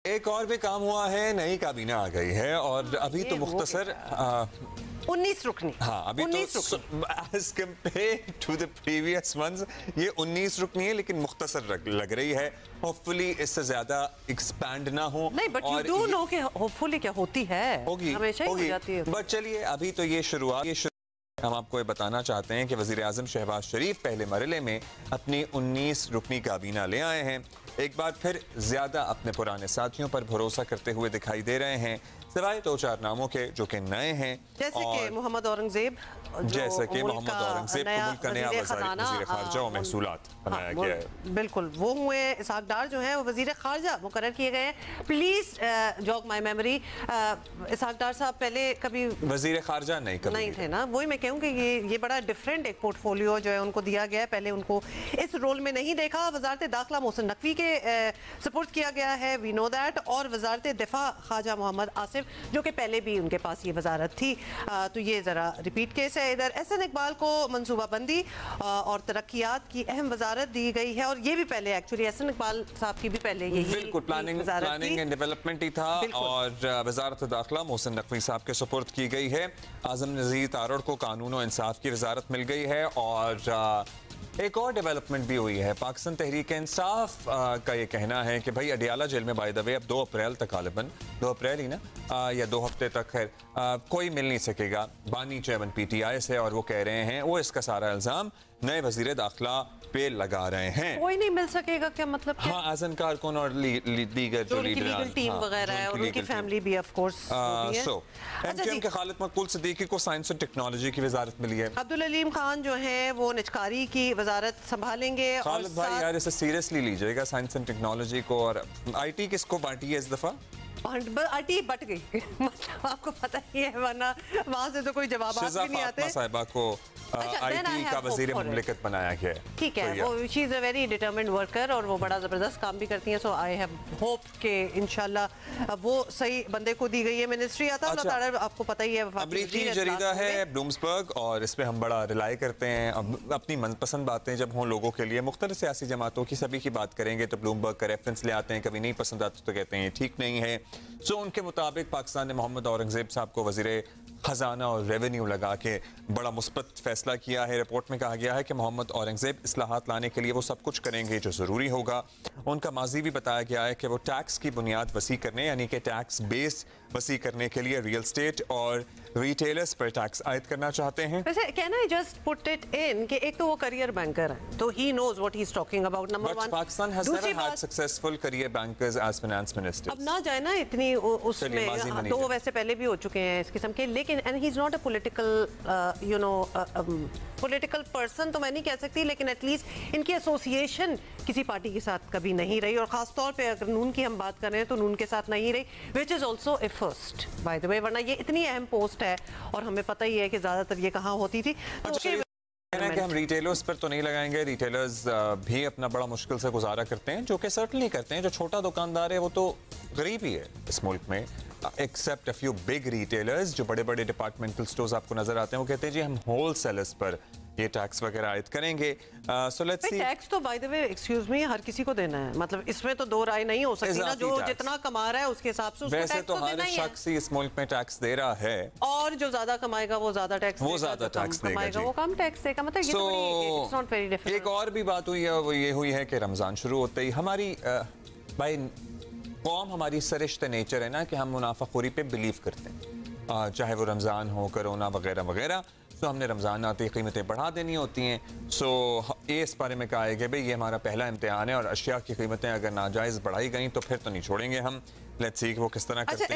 एक और भी काम हुआ है, नई काबीना आ गई है और अभी तो मुख्तसर 19 रुकनी। हाँ, अभी तो as compared to the previous months ये 19 रुकनी है, लेकिन मुख्तसर लग रही है। होपफुली इससे ज्यादा एक्सपैंड ना हो। नहीं, बट यू डू नो कि होपफुली क्या होती है, होगी, हमेशा ही हो जाती है। बट चलिए अभी तो ये शुरुआत हम आपको ये बताना चाहते हैं कि वज़ीर आज़म शहबाज शरीफ पहले मरहले में अपनी 19 रुकनी काबीना ले आए हैं। एक बार फिर ज्यादा अपने पुराने साथियों पर भरोसा करते हुए दिखाई दे रहे हैं, सिवाय 2-4 नामों के जो कि नए हैं, जैसे कि मोहम्मद औरंगजेब को मुल्क का नया वज़ीर ख़ारजा और महसूलात बनाया गया है। बिल्कुल, वो हुए इसहाक डार जो है वो वज़ीर ख़ारजा मुकर्रर किए गए हैं। प्लीज जॉग माई मेमोरी, इसहाक डार साहब पहले कभी वज़ीर ख़ारजा नहीं थे ना। वही मैं कहूँ कि ये बड़ा डिफरेंट एक पोर्टफोलियो जो है उनको दिया गया है। पहले उनको इस रोल में नहीं देखा। वज़ारत दाखिला मोहसिन नकवी के सपोर्ट किया गया है, वी नो दैट। और वज़ारत दिफा ख्वाजा मोहम्मद आसिफ जो कि पहले भी उनके पास ये वजारत थी। तो ये जरा रिपीट केस है। इधर एहसन इकबाल को मनसूबाबंदी और तरक्कियात की अहम वजारत दी गई है। और ये भी पहले एक्चुअली एहसन इकबाल साहब की भी पहले यही प्लानिंग एंड डेवलपमेंट ही था। और वजारत दाखिला मोहसिन नकवी साहब के सुपुर्द की गई है। आजम नज़ीर तारड़ को कानून और इंसाफ की वजारत मिल गई है। और एक और डेवलपमेंट भी हुई है। पाकिस्तान तहरीक इंसाफ का ये कहना है कि भाई अडियाला जेल में बाय द वे अब 2 अप्रैल तक, गालिबन 2 अप्रैल ही ना, या 2 हफ्ते तक खैर कोई मिल नहीं सकेगा। बानी चेयरमैन PTI से, और वो कह रहे हैं वो इसका सारा इल्जाम नए वजीर दाखिला पे लगा रहे हैं। कोई नहीं मिल सकेगा क्या मतलब? हाँ, आज़म कारकुन और दीगर जो लीगल टीम वगैरह है और उनकी फैमिली भी ऑफ कोर्स है। MQM के खालिद मकबूल सिद्दीकी को साइंस और टेक्नोलॉजी की वजारत मिली है। अब्दुल अलीम खान जो है वो निजकारी की वजारत संभालेंगे। खालिद भाई यार इसे सीरियसली लीजिएगा साइंस एंड टेक्नोलॉजी को। और IT किसको बांटी है इस दफा? IT बट गई मतलब आपको पता ही है, वरना वहाँ से तो कोई जवाब भी नहीं आते। साहिबा को IT का वज़ीर मुमलिकत बनाया गया है। ठीक है, वो she is a very determined worker और वो बड़ा ज़बरदस्त काम भी करती हैं। सो आई हैव होप कि इंशाल्लाह वो सही बंदे को दी गई है मिनिस्ट्री। आता अल्लाह ताला, आपको पता ही है अमरीकी जरीदा है ब्लूम्सबर्ग, और इस पे हम बड़ा रिलाई करते हैं। अपनी मनपसंद बातें जब हों लोगों के लिए, मुख्तलिफ सियासी जमातों की सभी की बात करेंगे तो ब्लूमबर्ग का रेफरेंस ले आते हैं। कभी नहीं पसंद आते तो कहते हैं ठीक नहीं है। सो उनके मुताबिक पाकिस्तान ने मोहम्मद औरंगजेब साहब को वज़ीर खजाना और रेवेन्यू लगा के बड़ा मुस्बत फैसला किया है। रिपोर्ट में कहा गया है कि मोहम्मद औरंगजेब इस्लाहात लाने के लिए वो सब कुछ करेंगे जो ज़रूरी होगा। उनका माजी भी बताया गया है कि वो टैक्स की बुनियाद वसी करने, यानी कि टैक्स बेस वसी करने के लिए रियल स्टेट और रिटेलर्स पर टैक्स आयद करना चाहते हैं। वैसे can I just put it in कि एक तो वो करियर बैंकर है तो ही knows what he is talking about, number 1। Pakistan has never had successful career bankers as finance ministers। अब ना जाए ना इतनी उसमें, तो वो वैसे पहले भी हो चुके हैं इस किस्म के, लेकिन and he is not a political you know political person तो मैं नहीं कह सकती, लेकिन एटलीस्ट इनकी एसोसिएशन किसी पार्टी के साथ कभी नहीं रही। और खास तौर पे अगर नून की हम बात कर रहे हैं तो नून के साथ नहीं रही, which is also a first by the वे, वरना ये इतनी अहम पोस्ट है और हमें पता ही है कि ज्यादातर ये कहाँ होती थी। कहना कि हम रिटेलर्स पर तो नहीं लगाएंगे। रिटेलर्स भी अपना बड़ा मुश्किल से गुजारा करते हैं, जो कि सर्टनली करते हैं। जो छोटा दुकानदार है वो तो गरीब ही है इस मुल्क में, except a few big retailers. जो बड़े बड़े डिपार्टमेंटल स्टोर्स आपको नजर आते हैं वो कहते हैं जी हम होल सेलर्स पर ये टैक्स वगैरह आयद करेंगे। So let's see. टैक्स तो by the way excuse me हर किसी को देना है, मतलब इसमें तो दो राय नहीं हो सकती ना। जो जितना कमा रहा है उसके हिसाब से उसको वैसे टैक्स तो हर शख्स ही इस मुल्क में टैक्स दे रहा है, और जो ज्यादा कमाएगा वो ज्यादा टैक्स देगा, वो कम टैक्स देगा। मतलब ये तो इट्स नॉट वेरी डिफिकल्ट। एक और भी बात हुई है, वो ये हुई है कि रमजान शुरू होते ही हमारी भाई कौम, हमारी सरिश्ते नेचर है ना कि हम मुनाफाखोरी पे बिलीव करते हैं, चाहे वो रमज़ान हो, कोरोना वगैरह वगैरह। तो हमने रमज़ान आते ही कीमतें बढ़ा देनी होती हैं। सो ये इस बारे में कहा है कि भाई ये हमारा पहला इम्तिहान है और अशिया की कीमतें अगर नाजायज़ बढ़ाई गई तो फिर तो नहीं छोड़ेंगे हम। लेट्स सी कि वो किस तरह करते हैं।